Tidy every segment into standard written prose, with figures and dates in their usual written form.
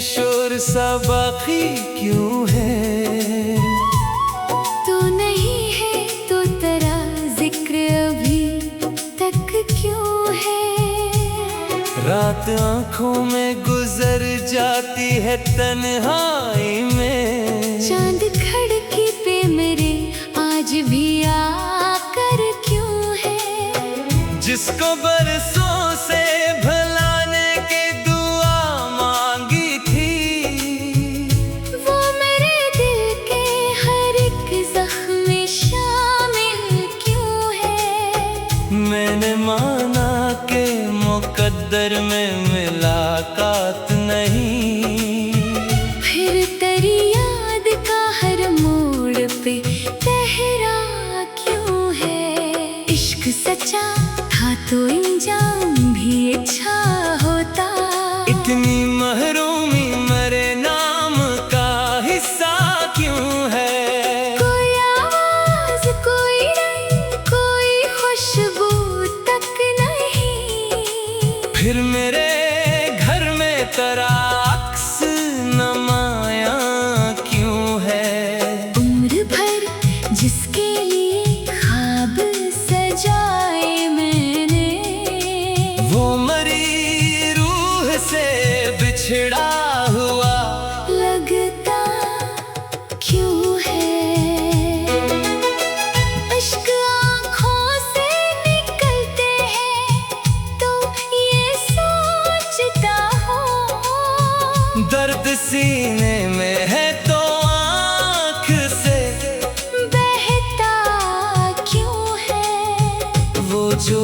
शोर सा बाकी क्यों है? तू नहीं है तो तेरा जिक्र अभी तक क्यों है? रात आंखों में गुजर जाती है तन्हाई में। चांद खिड़की पे मेरे आज भी आकर क्यों है? जिसको बरसों से भुलाने की दुआ मांगी थी, वो मेरे दिल के हर एक जख्म में शामिल क्यों है? मैंने माना कि मुकद्दर में मुलाकात नहीं, फिर तेरी याद का हर मोड़ पे पहरा क्यों है? इश्क सच्चा था तो इंजाम भी अच्छा होता। इतनी महरूमी मरे नाम का हिस्सा क्यों है? कोई आवाज, कोई रंग, कोई खुशबू तक नहीं। फिर मेरे घर में तेरा अक्स नमाया क्यों है? उम्र भर जिसके लिए ख्वाब सजाए मैंने, वो मरी रूह से बिछड़ा हुआ लगता क्यों है? इश्क आँखों से निकलते हैं तो ये सोचता हूँ, दर्द सीने में है तो आँख से बहता क्यों है? वो जो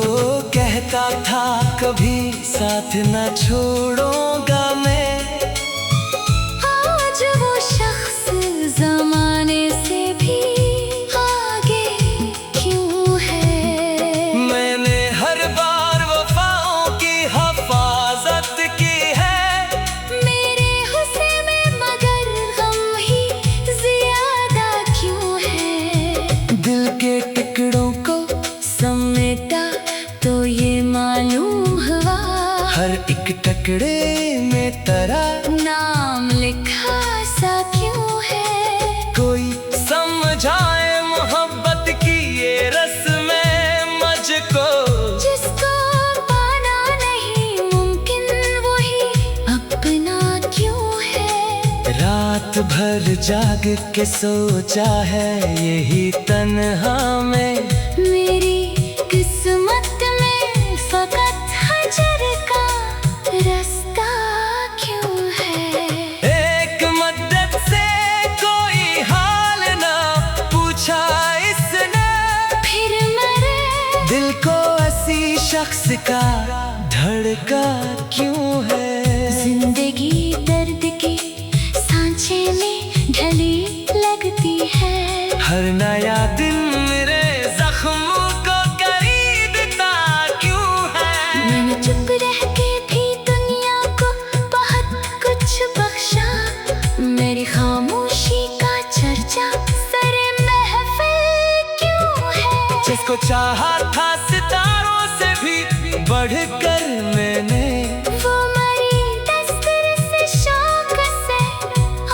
कहता था कभी साथ न छोड़ूंगा मैं, आज वो शख्स जमाने से भी आगे क्यों है? मैंने हर बार वफाओं की हिफाजत की है। मेरे हुस्न में मगर गम ही ज्यादा क्यों है? दिल के टुकड़ों को समेटा तो ये मालूम हुआ, हर एक टुकड़े में तेरा नाम लिखा सा क्यों है? कोई समझाए मोहब्बत की ये रस्में मुझको, जिसको पाना नहीं मुमकिन वही अपना क्यों है? रात भर जाग के सोचा है यही तन्हा में। मेरी किस्मत में फकत हजर का रास्ता क्यों है? एक मद्दत से कोई हाल ना पूछा इसने, फिर मरे दिल को ऐसी शख्स का धड़का क्यों है? जिंदगी दर्द की सांचे में ढली लगती है। हर नया दिन मेरे जख्मों को खरीदता क्यों है? मैंने चुप रह के भी दुनिया को बहुत कुछ बख्शा, मेरी खामोशी का चर्चा सरे महफिल क्यों है? जिसको चाहा था सितारों से भी बढ़कर मैंने, वो मरी दस्तूर से शौक से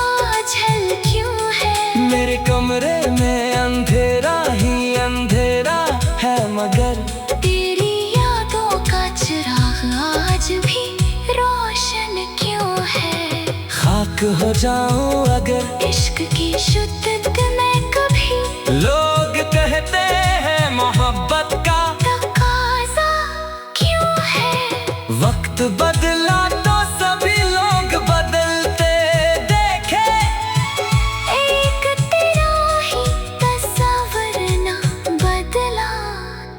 आज हल क्यों है? मेरे कमरे में अंधेरा ही अंधेरा है मगर तेरी यादों का चिराग आज भी रोशन क्यों है? खाक हो जाऊं अगर इश्क की शिद्दत में कभी लोग कहते हैं मोहब्बत का तकाज़ा क्यों है? वक्त बदला तो सभी लोग बदलते देखे, एक तेरा ही तस्वर ना बदला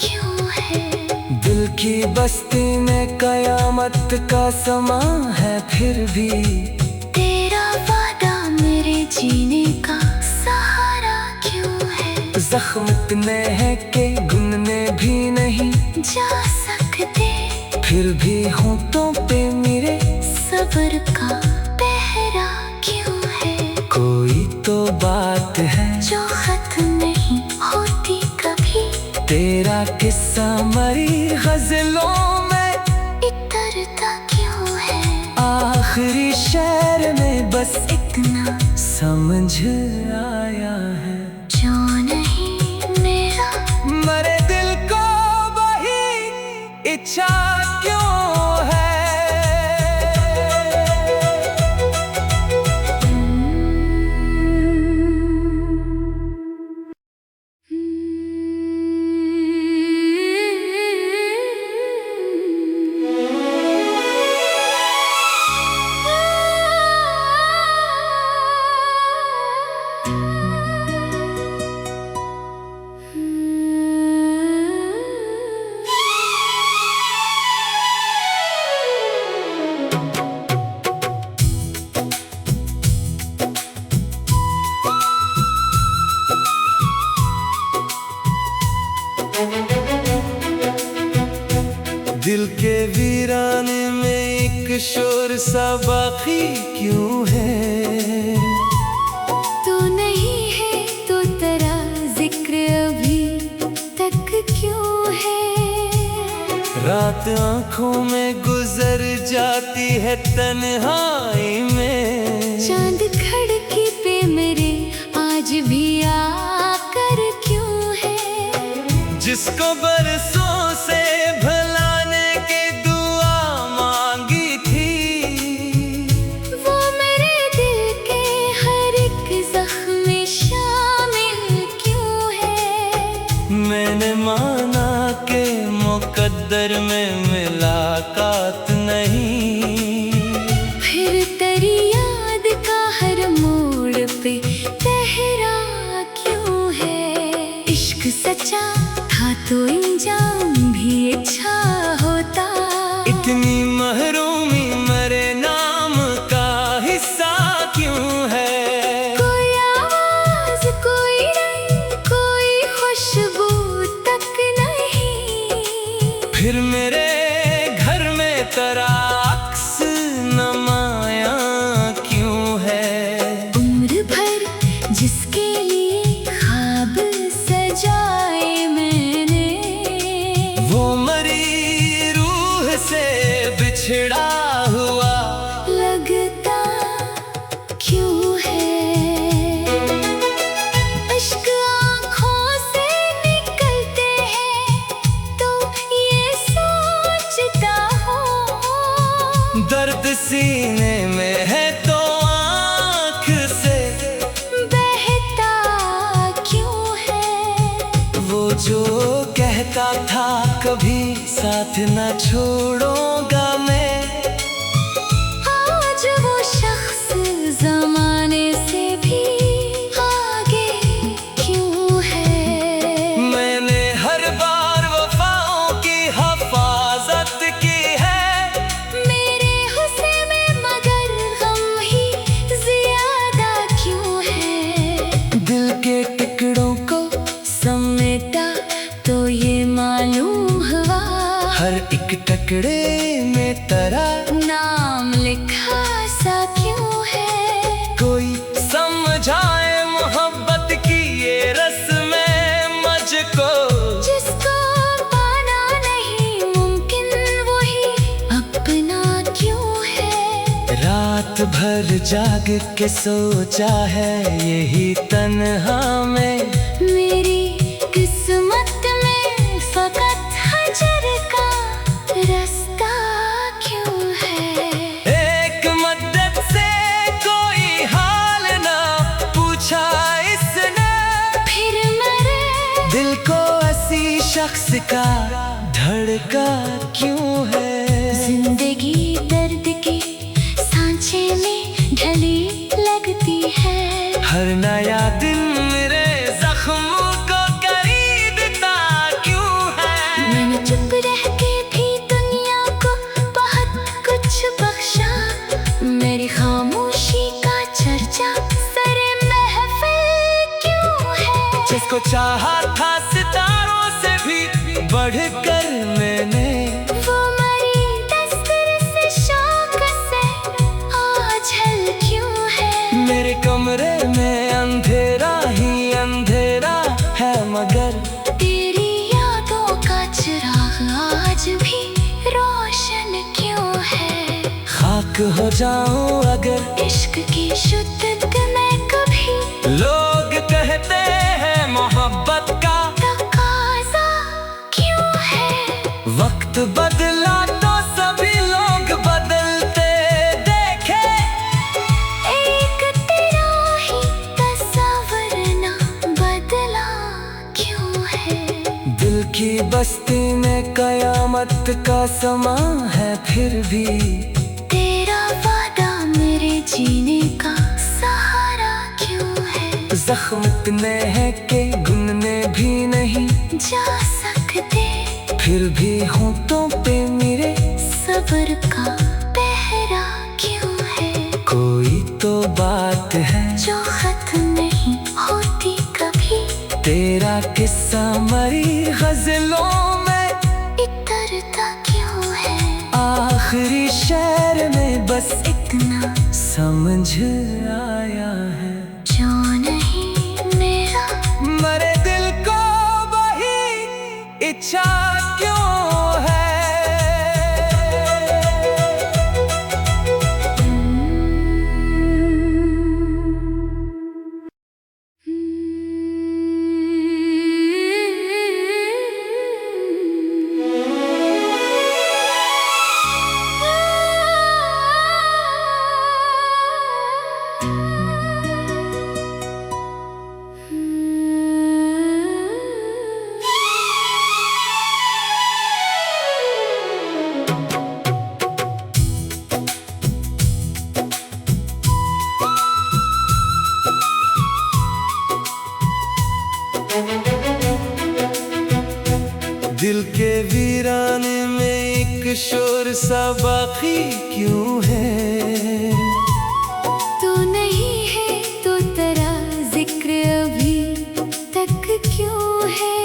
क्यों है? दिल की बस्ती में कयामत का समा है फिर भी तेरा वादा मेरे जीने का सहारा क्यों है? जख्म इतने हैं कि गुनने भी नहीं जा सकते, फिर भी होंठों पे मेरे सब्र का पहरा क्यों है? कोई तो बात है जो खत्म नहीं होती कभी, तेरा किस्सा मरी गजलों में इतरता क्यों है? आखिरी शेर बस इतना समझ आया है, जो नहीं मेरा। मेरे दिल को वही इच्छा क्यों है। दिल के वीराने में एक शोर सा बाकी क्यों है। तू नहीं है तो तेरा जिक्र अभी तक क्यों है। रात आंखों में गुजर जाती है तन्हाई में। चांद खिड़की पे मेरे आज भी आकर क्यों है। जिसको बरसों से भुलाने की दुआ मांगी थी, वो मेरे दिल के हर एक जख्म में शामिल क्यों है। मैंने माना कि मुकद्दर में मुलाकात नहीं, फिर तेरी याद का हर मोड़ पे पहरा क्यों है। इश्क सच्चा था तो इंजाम भी अच्छा होता। इतनी महरूमी मेरे नाम का हिस्सा क्यों है। कोई आवाज, कोई रंग, कोई खुशबू तक नहीं। फिर मेरे घर में तेरा अक्स नमाया क्यों है। उम्र भर जिसके लिए ख्वाब सजाए मैंने, वो मरी रूह से बिछड़ा हुआ लगता क्यों है। अश्क आँखों से निकलते हैं तो ये सोचता हूँ। दर्द सीने में है तो आँख से बहता क्यों है। वो जो कहता था कभी साथ न छोड़ूंगा मैं, आज वो शख्स जमाने से भी आगे क्यों है। मैंने हर बार वफाओं की हिफाजत की है। मेरे हुस्न में मगर गम ही ज्यादा क्यों है। दिल के टुकड़ों को समेटा तो ये मालूम हुआ, हर एक टुकड़े में तेरा नाम लिखा सा क्यों है। कोई समझाए मोहब्बत की ये रस्में मुझको। जिसको पाना नहीं मुमकिन वही अपना क्यों है। रात भर जाग के सोचा है यही तन्हा में। मेरी किस्मत में फकत हजर का रास्ता क्यों है। एक मद्दत से कोई हाल ना पूछा इसने, फिर मरे दिल को ऐसी शख्स का धड़का क्यों है। जिंदगी दर्द की सांचे में ढली लगती है। हर नया दिन मेरे जख्मों को खरीदता क्यों है। मैंने चुप रह के भी दुनिया को बहुत कुछ बख्शा। मेरी खामोशी का चर्चा सरे महफिल क्यों है। जिसको चाहा था सितारों से भी बढ़कर मैंने, वो मरी दस्तूर से शौक से आज हल क्यों है। मेरे कमरे में अंधेरा ही अंधेरा है मगर तेरी यादों का चिराग आज भी रोशन क्यों है। खाक आशिक हो जाऊं अगर इश्क की शिद्दत में कभी लोग कहते हैं मोहब्बत का तकाज़ा क्यों है। वक्त बदला तो सभी लोग बदलते देखे, एक तेरा ही तस्वर ना बदला क्यों है। दिल की बस्ती में कयामत का समा है, फिर भी तेरा वादा मेरे जीने का सहारा क्यों है। जख्म इतने हैं कि गुनने भी नहीं जा सकते, फिर भी होंठों पे मेरे सब्र का पहरा क्यों है। कोई तो बात है जो खत्म नहीं होती कभी, तेरा किस्सा मरी गजलों में इतरता क्यों है। आखिरी शेर में बस इतना समझ आया है, जो नहीं मेरा मरे दिल को वही इच्छा क्यों है। दिल के वीराने में एक शोर सा बाकी क्यों है। तू नहीं है तो तेरा जिक्र अभी तक क्यों है।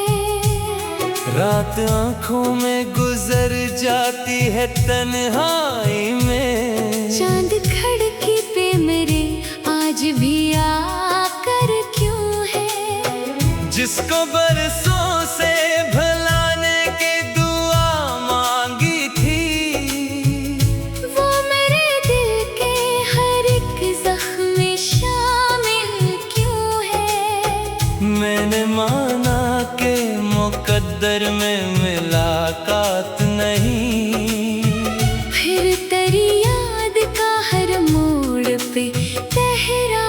रात आंखों में गुजर जाती है तन्हाई में, चांद खड़की पे मेरे आज भी आकर क्यों है। जिसको बरसों से भुलाने की दुआ मांगी थी, वो मेरे दिल के हर एक जख्म में शामिल क्यों है। मैंने माना कि मुकद्दर में मुलाकात नहीं, फिर तेरी याद का हर मोड़ पे पहरा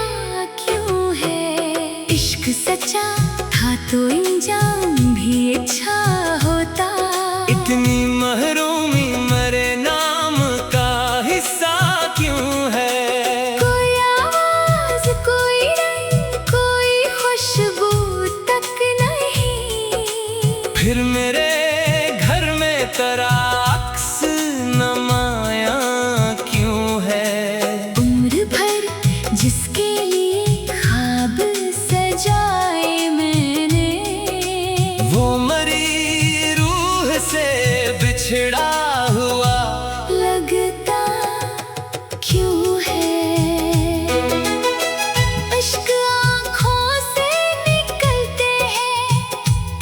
क्यों है। इश्क सच्चा था तो इंजाम भी अच्छा होता। इतनी महरूमी मरे नाम का हिस्सा क्यों है। कोई आवाज, कोई रंग, कोई खुशबू तक नहीं, फिर मेरे घर में तेरा अक्स नमाया क्यों है। उम्र भर जिसके लिए ख्वाब सजाए मैंने, वो मरी रूह से बिछड़ा हुआ लगता क्यों है। इश्क आँखों से निकलते हैं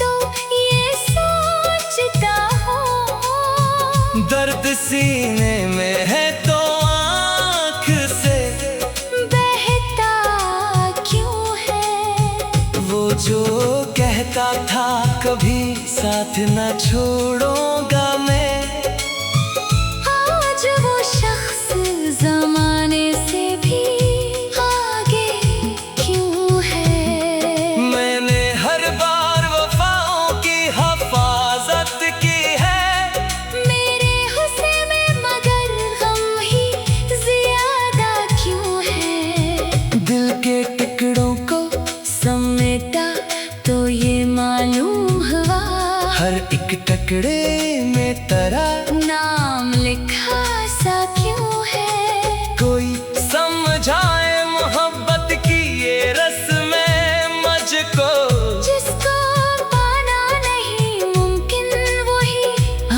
तो ये सोचता हूँ, दर्द सीने में है तो आँख से बहता क्यों है। वो जो कहता था कभी साथ न छोड़ूंगा मैं, आज वो शख्स जमाने से भी आगे क्यों है। मैंने हर बार वफाओं की हिफाजत की है, मेरे हुस्न में मगर गम ही ज्यादा क्यों है। दिल के टुकड़ों को समेटा तो ये मालूम हुआ, हर एक टुकड़े में तेरा नाम लिखा सा क्यों है। कोई समझाए मोहब्बत की ये रस्में मुझको, जिसको पाना नहीं मुमकिन वही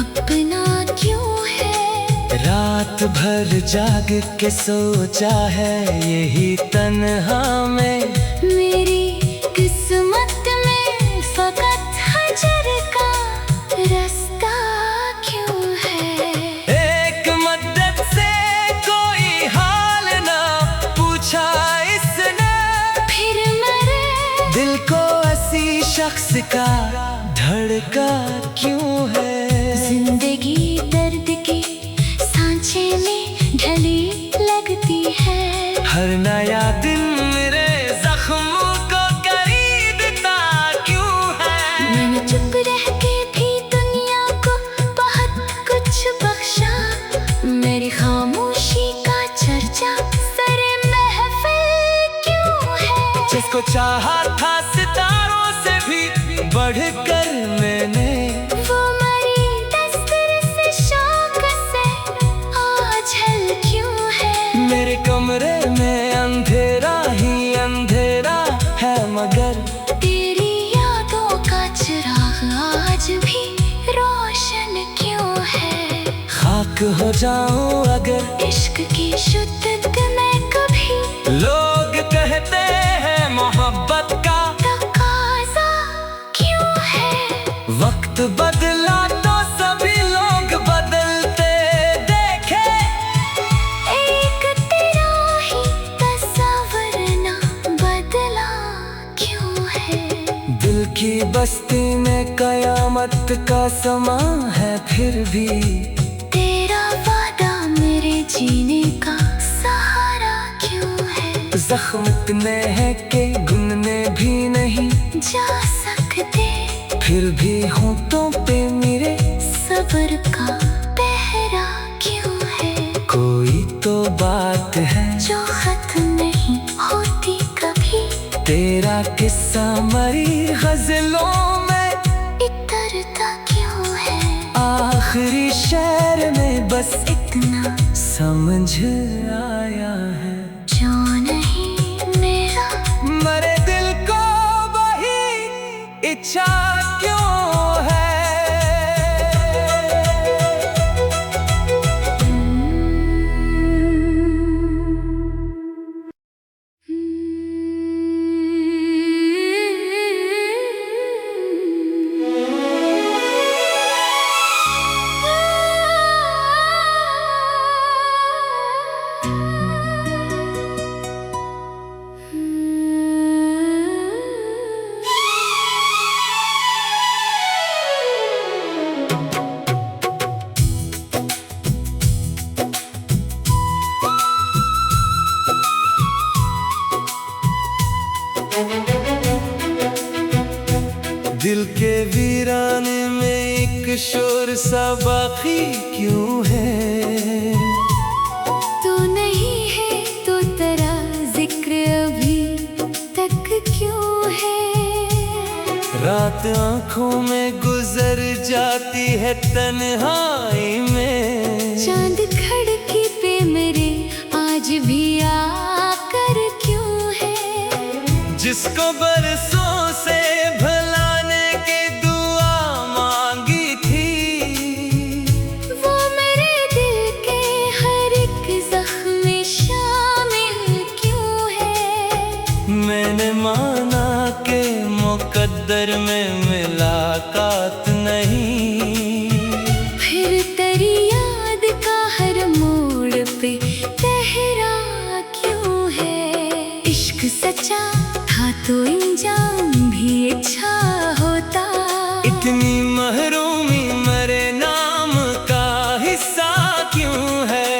अपना क्यों है। रात भर जाग के सोचा है यही तन्हा में, मेरी किस्मत में फकत हजर का रास्ता क्यों है। एक मदद से कोई शख्स का धड़का क्यों है? जिंदगी दर्द के सांचे में ढली लगती है। हर नया दिन मेरे जख्मों को खरीदता क्यों है? मैंने चुप रह के भी दुनिया को बहुत कुछ बख्शा। मेरी खामोशी का चर्चा सरे महफिल क्यों है? जिसको चाहा था सितारों से भी बढ़कर मैंने, वो मरी दस्तूर से शौक से आज हल क्यों है? मेरे कमरे में अंधेरा ही अंधेरा है, मगर तेरी यादों का चिराग आज भी रोशन क्यों है? खाक हो जाऊं अगर इश्क की शिद्दत में कभी लोग कहते हैं मोहब्बत का तकाज़ा क्यों है? वक्त बदला तो सभी लोग बदलते देखे। एक तेरा ही तस्वर ना बदला क्यों है? दिल की बस्ती में कयामत का समा है, फिर भी तेरा वादा मेरे जीने का सहारा क्यों है? जख्म इतने हैं कि गुनने भी नहीं जा सकते, फिर भी होंठों पे मेरे सब्र का पहरा क्यों है? कोई तो बात है जो खत्म नहीं होती कभी, तेरा किस्सा मरी गजलों में इतरता क्यों है? आखिरी शेर में बस इतना समझ आया है, जो नहीं मेरा मरे दिल को वही इच्छा क्यों है? दिल के वीराने में एक शोर सा बाकी क्यों है? तू नहीं है तो तेरा जिक्र अभी तक क्यों है? रात आंखों में गुजर जाती है तन्हाई में, चांद खड़की पे मेरे आज भी आकर क्यों है? जिसको बरसों से भुलाने की दुआ मांगी थी, वो मेरे दिल के हर एक जख्म में शामिल क्यों है? मैंने माना कि मुकद्दर में मुलाकात नहीं, फिर तेरी याद का हर मोड़ पे पहरा क्यों है? इश्क सच्चा था तो इंजाम भी अच्छा होता। इतनी महरूमी मरे नाम का हिस्सा क्यों है?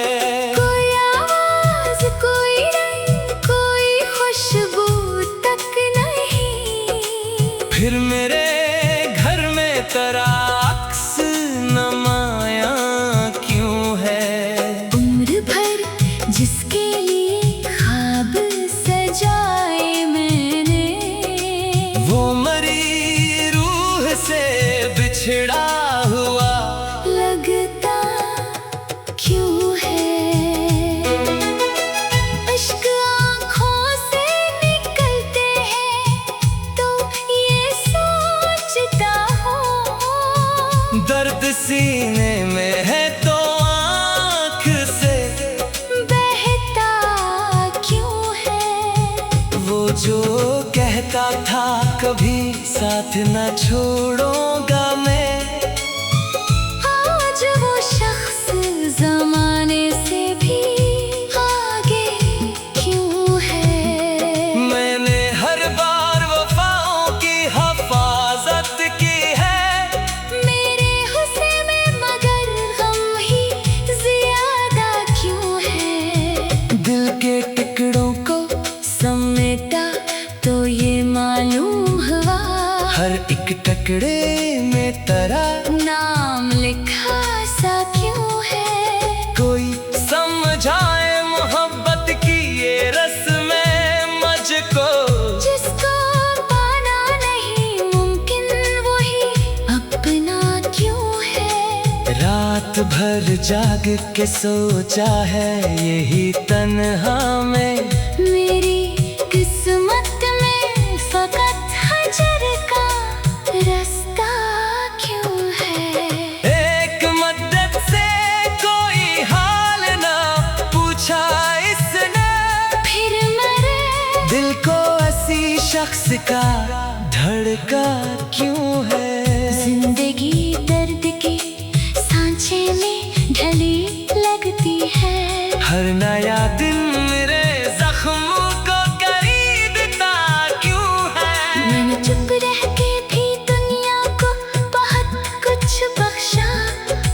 कोई आवाज, कोई रंग, कोई खुशबू तक नहीं, फिर मेरे घर में तेरा अक्स नमाया क्यों है? उम्र भर जिसके लिए ख्वाब सजाए मैंने, वो मरी रूह से बिछड़ा हुआ लगता क्यों है? इश्क आँखों से निकलते हैं तो ये सोचता हूँ, दर्द सीने में है तो आँख से बहता क्यों है? वो जो कहता था कभी साथ न छोड़ूंगा मैं, आज वो शख्स जमाने से भी आगे क्यों है? मैंने हर बार वफाओं की हफाजत टकरे में तरा नाम लिखा सा क्यों है। कोई समझाए मोहब्बत की ये रस्में मुझको। जिसको पाना नहीं मुमकिन वही अपना क्यों है। रात भर जाग के सोचा है यही तन्हा में। मेरी किस्मत में फकत हजर का रास्ता क्यों है। एक मद्दत से कोई हाल ना पूछा इसने। फिर मरे दिल को ऐसी शख्स का धड़का क्यों है। जिंदगी दर्द के सांचे में ढली लगती है। हर नया दिन मेरे जख्मों को खरीदता क्यों है। मैंने चुप रह के भी दुनिया को बहुत कुछ बख्शा।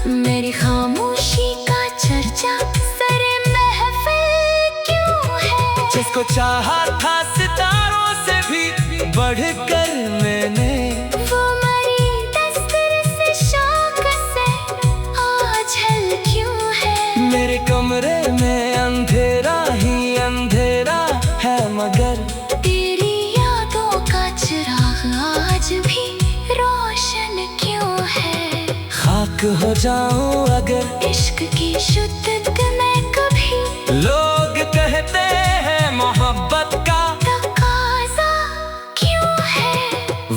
मेरी खामोशी का चर्चा सरे महफिल क्यों है। जिसको चाहा था सितारों से भी बढ़कर मैंने। वो मरी दस्तर से शौक से आज हल क्यों है। मेरे कमरे में अंधेरा ही अंधेरा है मगर तेरी यादों का चिराग आज भी रोशन क्यों है। खाक हो जाऊं अगर इश्क की शुद्धत में कभी लोग कहते हैं मोहब्बत का तकाज़ा क्यों है।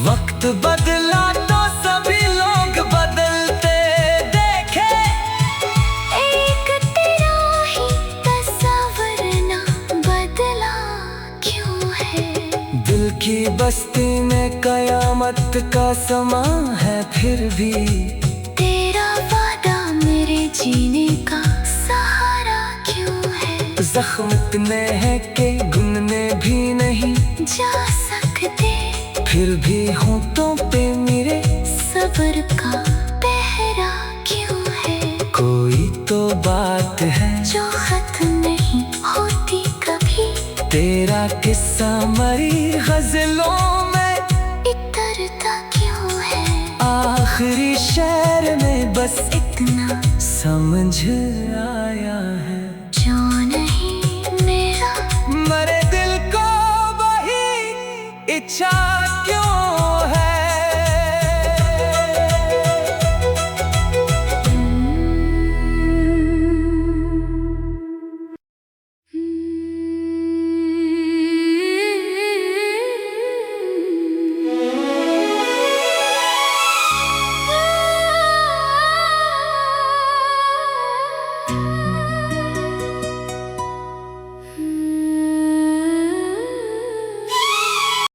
वक्त बदला तो सभी लोग बदलते देखे। एक तेरा ही तस्वर ना बदला क्यों है। दिल की बस्ती में कयामत का समा है फिर भी। तेरा वादा मेरे जीने का सहारा क्यों है। जख्म इतने हैं कि गुनने भी नहीं जा सकते फिर भी होंठों पे मेरे सब्र का पहरा क्यों है। कोई तो बात है जो खत्म नहीं होती कभी। तेरा किस्सा मरी गजलों में इतरता क्यों है। आखिरी शेर में बस इतना समझ आया है। जो नहीं मेरा मरे दिल को वही इच्छा